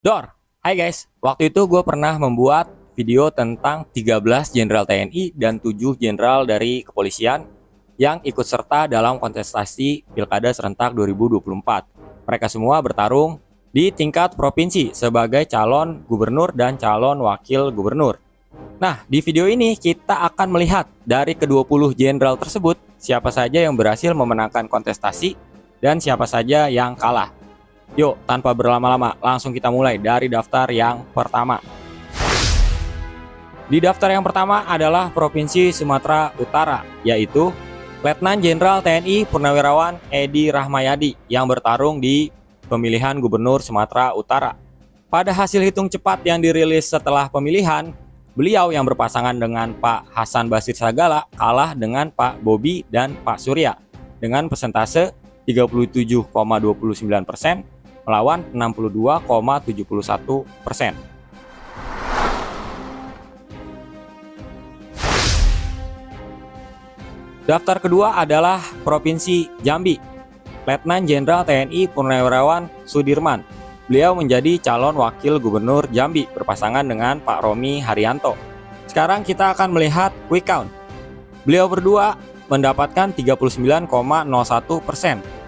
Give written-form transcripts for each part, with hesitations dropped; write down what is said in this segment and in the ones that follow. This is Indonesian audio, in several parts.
Dor, hai guys. Waktu itu gue pernah membuat video tentang 13 jenderal TNI dan 7 jenderal dari kepolisian yang ikut serta dalam kontestasi Pilkada serentak 2024. Mereka semua bertarung di tingkat provinsi sebagai calon gubernur dan calon wakil gubernur. Nah, di video ini kita akan melihat dari ke-20 jenderal tersebut siapa saja yang berhasil memenangkan kontestasi dan siapa saja yang kalah. Yuk, tanpa berlama-lama, langsung kita mulai dari daftar yang pertama. Di daftar yang pertama adalah Provinsi Sumatera Utara, yaitu Letnan Jenderal TNI Purnawirawan Edi Rahmayadi yang bertarung di pemilihan Gubernur Sumatera Utara. Pada hasil hitung cepat yang dirilis setelah pemilihan, beliau yang berpasangan dengan Pak Hasan Basir Sagala kalah dengan Pak Bobi dan Pak Surya dengan persentase 37,29% melawan 62,71%. Daftar kedua adalah Provinsi Jambi. Letnan Jenderal TNI Purnawirawan Sudirman. Beliau menjadi calon wakil gubernur Jambi berpasangan dengan Pak Romi Haryanto. Sekarang kita akan melihat quick count. Beliau berdua mendapatkan 39,01%.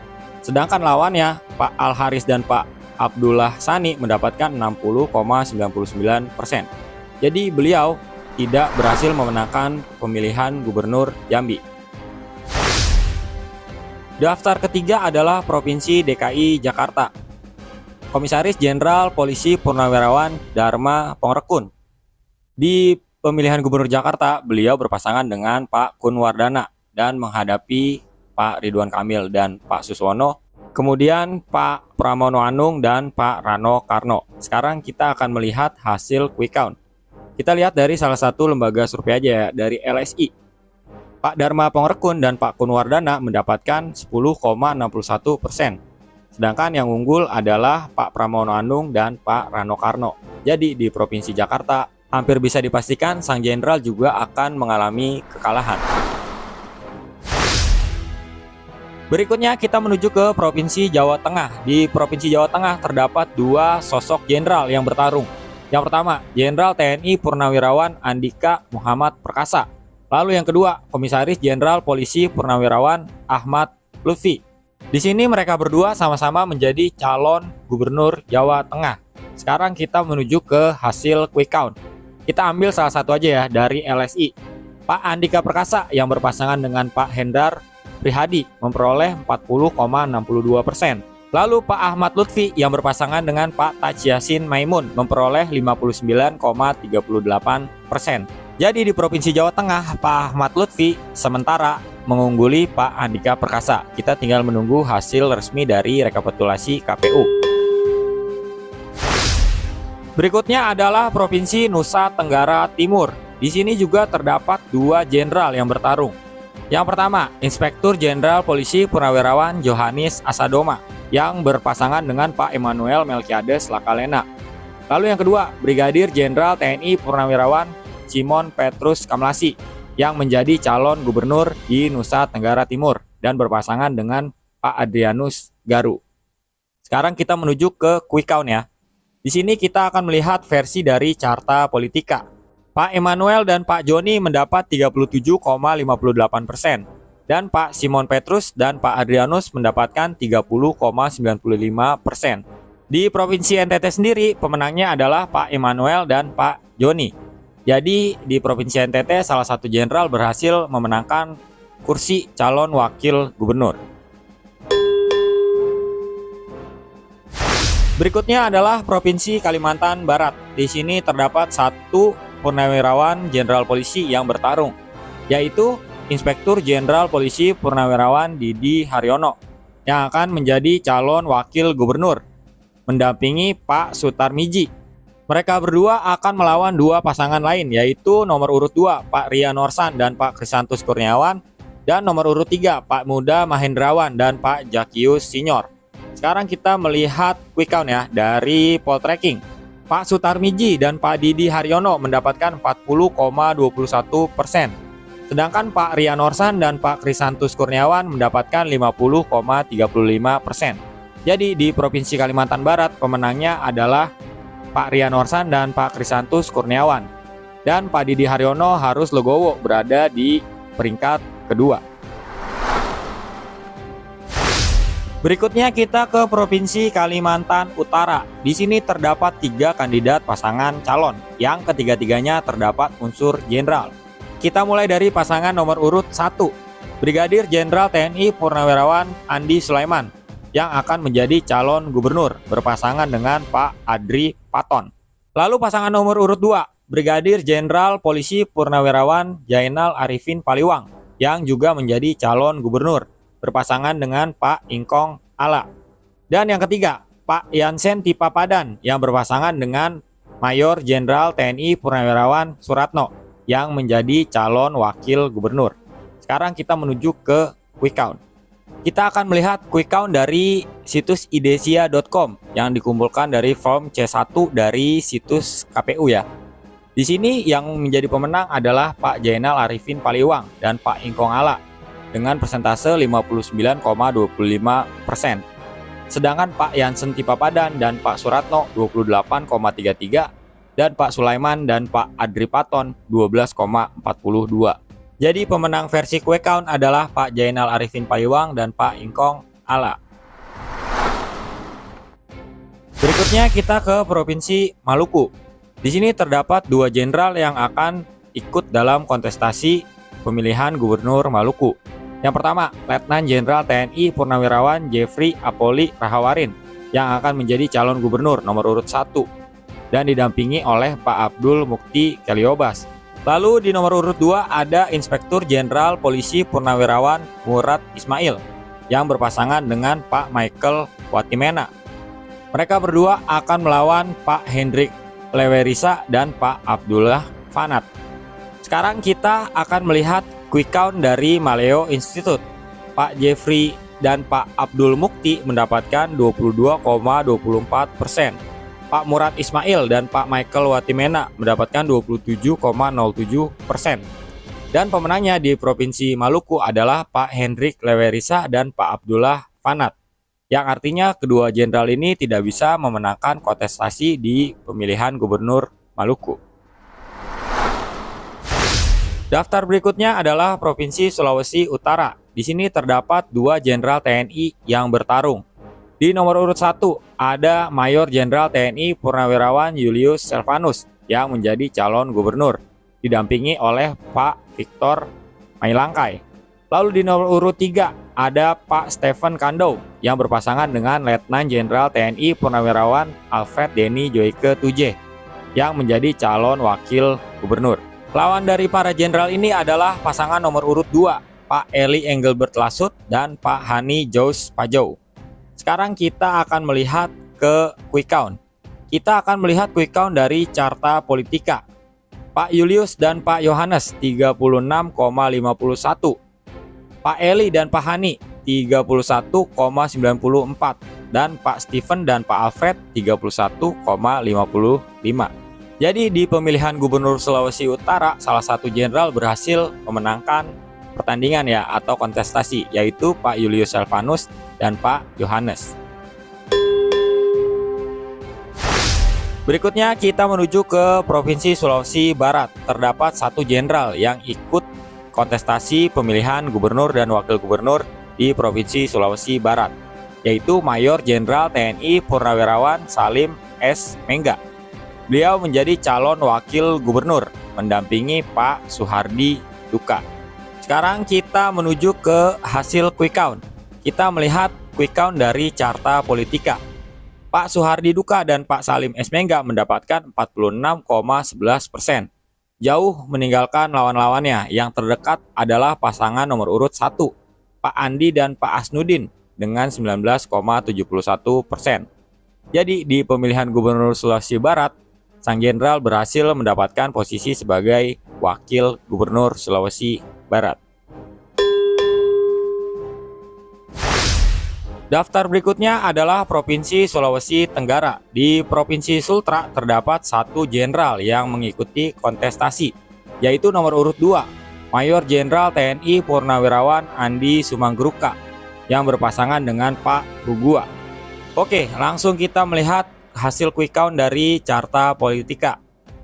Sedangkan lawannya, Pak Al Haris dan Pak Abdullah Sani mendapatkan 60,99%. Jadi beliau tidak berhasil memenangkan pemilihan gubernur Jambi. Daftar ketiga adalah Provinsi DKI Jakarta. Komisaris Jenderal Polisi Purnawirawan Dharma Pongrekun. Di pemilihan gubernur Jakarta, beliau berpasangan dengan Pak Kun Wardana dan menghadapi Pak Ridwan Kamil dan Pak Suswono, kemudian Pak Pramono Anung dan Pak Rano Karno. Sekarang kita akan melihat hasil quick count. Kita lihat dari salah satu lembaga survei aja ya, dari LSI. Pak Dharma Pongrekun dan Pak Kun Wardana mendapatkan 10,61%. Sedangkan yang unggul adalah Pak Pramono Anung dan Pak Rano Karno. Jadi di Provinsi Jakarta hampir bisa dipastikan sang jenderal juga akan mengalami kekalahan. Berikutnya kita menuju ke Provinsi Jawa Tengah. Di Provinsi Jawa Tengah terdapat dua sosok jenderal yang bertarung. Yang pertama, Jenderal TNI Purnawirawan Andika Muhammad Perkasa. Lalu yang kedua, Komisaris Jenderal Polisi Purnawirawan Ahmad Lutfi. Di sini mereka berdua sama-sama menjadi calon gubernur Jawa Tengah. Sekarang kita menuju ke hasil quick count. Kita ambil salah satu aja ya dari LSI. Pak Andika Perkasa yang berpasangan dengan Pak Hendar Prihadi memperoleh 40,62%. Lalu Pak Ahmad Lutfi yang berpasangan dengan Pak Taj Yassin Maimun memperoleh 59,38%. Jadi di Provinsi Jawa Tengah, Pak Ahmad Lutfi sementara mengungguli Pak Andika Perkasa. Kita tinggal menunggu hasil resmi dari rekapitulasi KPU. Berikutnya adalah Provinsi Nusa Tenggara Timur. Di sini juga terdapat dua jenderal yang bertarung. Yang pertama, Inspektur Jenderal Polisi Purnawirawan Johannes Asadoma yang berpasangan dengan Pak Emmanuel Melkiades Lakalena. Lalu yang kedua, Brigadir Jenderal TNI Purnawirawan Simon Petrus Kamlasi yang menjadi calon gubernur di Nusa Tenggara Timur dan berpasangan dengan Pak Adrianus Garu. Sekarang kita menuju ke quick count ya. Di sini kita akan melihat versi dari Carta Politika. Pak Emmanuel dan Pak Joni mendapat 37,58% dan Pak Simon Petrus dan Pak Adrianus mendapatkan 30,95%. Di Provinsi NTT sendiri pemenangnya adalah Pak Emmanuel dan Pak Joni. Jadi di Provinsi NTT salah satu jenderal berhasil memenangkan kursi calon wakil gubernur. Berikutnya adalah Provinsi Kalimantan Barat. Di sini terdapat satu Purnawirawan Jenderal Polisi yang bertarung, yaitu Inspektur Jenderal Polisi Purnawirawan Didi Haryono yang akan menjadi calon wakil gubernur mendampingi Pak Sutarmiji. Mereka berdua akan melawan dua pasangan lain, yaitu nomor urut 2 Pak Rian Norsan dan Pak Krisantus Kurniawan, dan nomor urut 3 Pak Muda Mahendrawan dan Pak Jakius Senior. Sekarang kita melihat quick count ya dari Poltreking. Pak Sutarmiji dan Pak Didi Haryono mendapatkan 40,21%. Sedangkan Pak Rian Norsan dan Pak Krisantus Kurniawan mendapatkan 50,35%. Jadi di Provinsi Kalimantan Barat pemenangnya adalah Pak Rian Orsan dan Pak Krisantus Kurniawan. Dan Pak Didi Haryono harus legowo berada di peringkat kedua. Berikutnya kita ke Provinsi Kalimantan Utara. Di sini terdapat 3 kandidat pasangan calon, yang ketiga-tiganya terdapat unsur jenderal. Kita mulai dari pasangan nomor urut 1, Brigadir Jenderal TNI Purnawirawan Andi Sulaiman, yang akan menjadi calon gubernur berpasangan dengan Pak Adri Paton. Lalu pasangan nomor urut 2, Brigadir Jenderal Polisi Purnawirawan Jainal Arifin Paliwang, yang juga menjadi calon gubernur berpasangan dengan Pak Ingkong Ala. Dan yang ketiga, Pak Yansen Tipapadan, yang berpasangan dengan Mayor Jenderal TNI Purnawirawan Suratno, yang menjadi calon wakil gubernur. Sekarang kita menuju ke quick count. Kita akan melihat quick count dari situs idesia.com yang dikumpulkan dari form C1 dari situs KPU ya. Di sini yang menjadi pemenang adalah Pak Jainal Arifin Paliwang dan Pak Ingkong Ala dengan persentase 59,25%. Sedangkan Pak Yansen Tipapadan dan Pak Suratno 28,33 dan Pak Sulaiman dan Pak Adri Paton 12,42. Jadi pemenang versi quick count adalah Pak Jainal Arifin Paliwang dan Pak Ingkong Ala. Berikutnya kita ke Provinsi Maluku. Di sini terdapat 2 jenderal yang akan ikut dalam kontestasi pemilihan gubernur Maluku. Yang pertama, Letnan Jenderal TNI Purnawirawan Jeffrey Apoli Rahawarin, yang akan menjadi calon gubernur nomor urut 1 dan didampingi oleh Pak Abdul Mukti Keliobas. Lalu di nomor urut 2 ada Inspektur Jenderal Polisi Purnawirawan Murad Ismail, yang berpasangan dengan Pak Michael Watimena. Mereka berdua akan melawan Pak Hendrik Lewerisa dan Pak Abdullah Fanat. Sekarang kita akan melihat quick count dari Maleo Institute. Pak Jeffrey dan Pak Abdul Mukti mendapatkan 22,24%. Pak Murad Ismail dan Pak Michael Watimena mendapatkan 27,07%. Dan pemenangnya di Provinsi Maluku adalah Pak Hendrik Lewerisa dan Pak Abdullah Fanat, yang artinya kedua jenderal ini tidak bisa memenangkan kontestasi di pemilihan gubernur Maluku. Daftar berikutnya adalah Provinsi Sulawesi Utara. Di sini terdapat 2 jenderal TNI yang bertarung. Di nomor urut 1 ada Mayor Jenderal TNI Purnawirawan Julius Selvanus yang menjadi calon gubernur, didampingi oleh Pak Victor Mailangkai. Lalu di nomor urut 3 ada Pak Stephen Kandou yang berpasangan dengan Letnan Jenderal TNI Purnawirawan Alfred Denny Joyke Tuje yang menjadi calon wakil gubernur. Lawan dari para jenderal ini adalah pasangan nomor urut 2, Pak Eli Engelbert Lasut dan Pak Hani Jous Pajau. Sekarang kita akan melihat ke quick count. Kita akan melihat quick count dari Carta Politika. Pak Julius dan Pak Yohanes 36,51. Pak Eli dan Pak Hani 31,94 dan Pak Stephen dan Pak Alfred 31,55. Jadi di pemilihan gubernur Sulawesi Utara, salah satu jenderal berhasil memenangkan pertandingan ya atau kontestasi, yaitu Pak Julius Selvanus dan Pak Yohanes. Berikutnya kita menuju ke Provinsi Sulawesi Barat. Terdapat 1 jenderal yang ikut kontestasi pemilihan gubernur dan wakil gubernur di Provinsi Sulawesi Barat, yaitu Mayor Jenderal TNI Purnawirawan Salim S. Mengga. Beliau menjadi calon wakil gubernur mendampingi Pak Suhardi Duka. Sekarang kita menuju ke hasil quick count. Kita melihat quick count dari Carta Politika. Pak Suhardi Duka dan Pak Salim S. Mengga mendapatkan 46,11%. Jauh meninggalkan lawan-lawannya. Yang terdekat adalah pasangan nomor urut 1, Pak Andi dan Pak Asnudin dengan 19,71%. Jadi di pemilihan gubernur Sulawesi Barat, sang jenderal berhasil mendapatkan posisi sebagai wakil gubernur Sulawesi Barat. Daftar berikutnya adalah Provinsi Sulawesi Tenggara. Di Provinsi Sultra terdapat 1 jenderal yang mengikuti kontestasi, yaitu nomor urut 2, Mayor Jenderal TNI Purnawirawan Andi Sumanggeruka yang berpasangan dengan Pak Rugua. Oke, langsung kita melihat hasil quick count dari Carta Politika,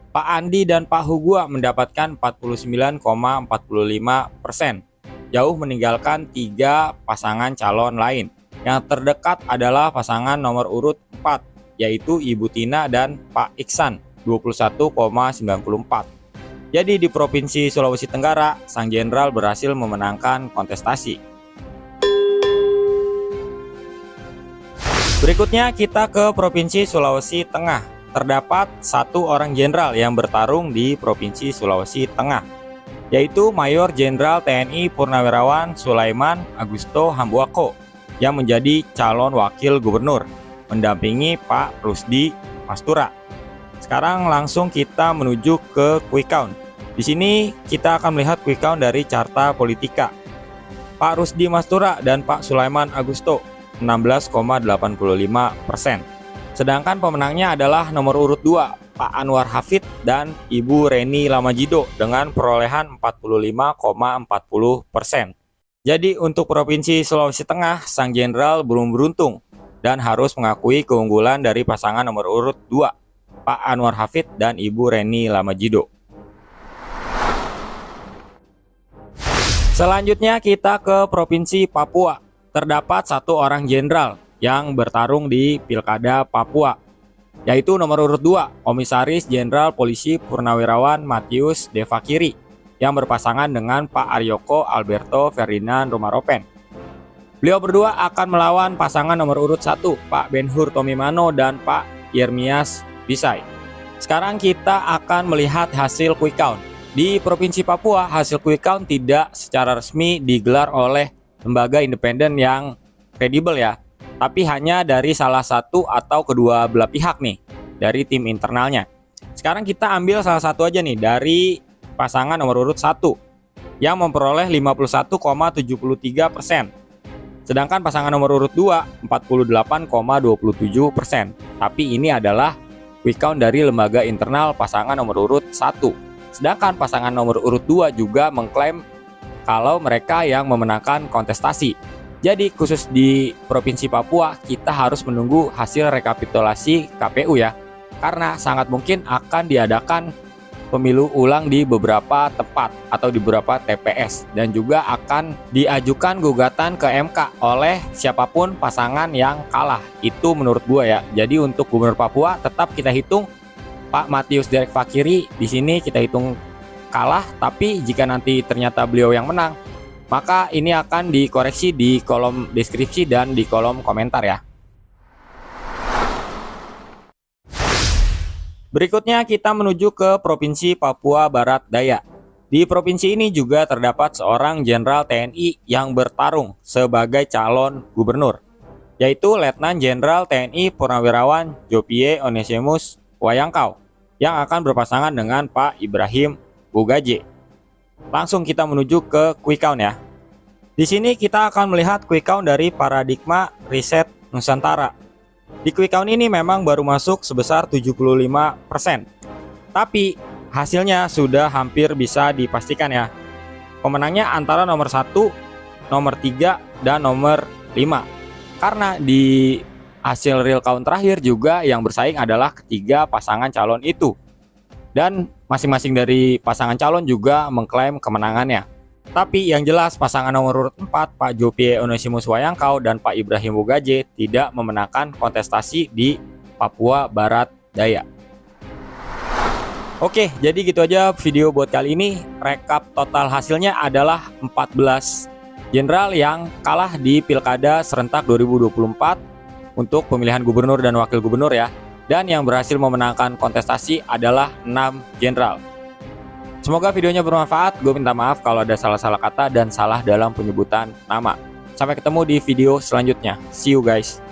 Pak Andi dan Pak Hugua mendapatkan 49,45%, jauh meninggalkan 3 pasangan calon lain. Yang terdekat adalah pasangan nomor urut 4, yaitu Ibu Tina dan Pak Iksan, 21,94. Jadi di Provinsi Sulawesi Tenggara, Sang Jenderal berhasil memenangkan kontestasi. Berikutnya kita ke Provinsi Sulawesi Tengah. Terdapat 1 orang jenderal yang bertarung di Provinsi Sulawesi Tengah, yaitu Mayor Jenderal TNI Purnawirawan Sulaiman Agusto Hambuako yang menjadi calon wakil gubernur, mendampingi Pak Rusdi Mastura. Sekarang langsung kita menuju ke quick count. Di sini kita akan melihat quick count dari Carta Politika. Pak Rusdi Mastura dan Pak Sulaiman Agusto 16,85%. Sedangkan pemenangnya adalah nomor urut 2, Pak Anwar Hafid dan Ibu Reni Lamajido dengan perolehan 45,40%. Jadi untuk Provinsi Sulawesi Tengah, Sang Jenderal belum beruntung dan harus mengakui keunggulan dari pasangan nomor urut 2, Pak Anwar Hafid dan Ibu Reni Lamajido. Selanjutnya kita ke Provinsi Papua. Terdapat 1 orang jenderal yang bertarung di Pilkada Papua, yaitu nomor urut 2, Komisaris Jenderal Polisi Purnawirawan Matius Devakiri yang berpasangan dengan Pak Aryoko Alberto Ferdinand Romaropen. Beliau berdua akan melawan pasangan nomor urut 1, Pak Benhur Tomimano dan Pak Yermias Bisai. Sekarang kita akan melihat hasil quick count. Di Provinsi Papua, hasil quick count tidak secara resmi digelar oleh lembaga independen yang kredibel ya, tapi hanya dari salah satu atau kedua belah pihak nih, dari tim internalnya. Sekarang kita ambil salah satu aja nih, dari pasangan nomor urut 1 yang memperoleh 51,73%. Sedangkan pasangan nomor urut 2 48,27%. Tapi ini adalah quick count dari lembaga internal pasangan nomor urut 1. Sedangkan pasangan nomor urut 2 juga mengklaim kalau mereka yang memenangkan kontestasi. Jadi khusus di Provinsi Papua kita harus menunggu hasil rekapitulasi KPU ya, karena sangat mungkin akan diadakan pemilu ulang di beberapa tempat atau di beberapa TPS, dan juga akan diajukan gugatan ke MK oleh siapapun pasangan yang kalah. Itu menurut gue ya. Jadi untuk Gubernur Papua tetap kita hitung Pak Matius Devakiri, di sini kita hitung kalah, tapi jika nanti ternyata beliau yang menang, maka ini akan dikoreksi di kolom deskripsi dan di kolom komentar ya. Berikutnya kita menuju ke Provinsi Papua Barat Daya. Di provinsi ini juga terdapat seorang jenderal TNI yang bertarung sebagai calon gubernur, yaitu Letnan Jenderal TNI Purnawirawan Jopie Onesimus Wayangkau yang akan berpasangan dengan Pak Ibrahim Bugaje. Langsung kita menuju ke quick count ya. Di sini kita akan melihat quick count dari Paradigma Riset Nusantara. Di quick count ini memang baru masuk sebesar 75%. Tapi hasilnya sudah hampir bisa dipastikan ya. Pemenangnya antara nomor 1, nomor 3, dan nomor 5. Karena di hasil real count terakhir juga yang bersaing adalah ketiga pasangan calon itu. Dan masing-masing dari pasangan calon juga mengklaim kemenangannya. Tapi yang jelas pasangan nomor urut 4 Pak Jopie Onesimus Wayangkau dan Pak Ibrahim Bugaje tidak memenangkan kontestasi di Papua Barat Daya. Oke, jadi gitu aja video buat kali ini. Rekap total hasilnya adalah 14 jenderal yang kalah di Pilkada serentak 2024 untuk pemilihan gubernur dan wakil gubernur ya. Dan yang berhasil memenangkan kontestasi adalah 6 jenderal. Semoga videonya bermanfaat. Gue minta maaf kalau ada salah-salah kata dan salah dalam penyebutan nama. Sampai ketemu di video selanjutnya. See you guys.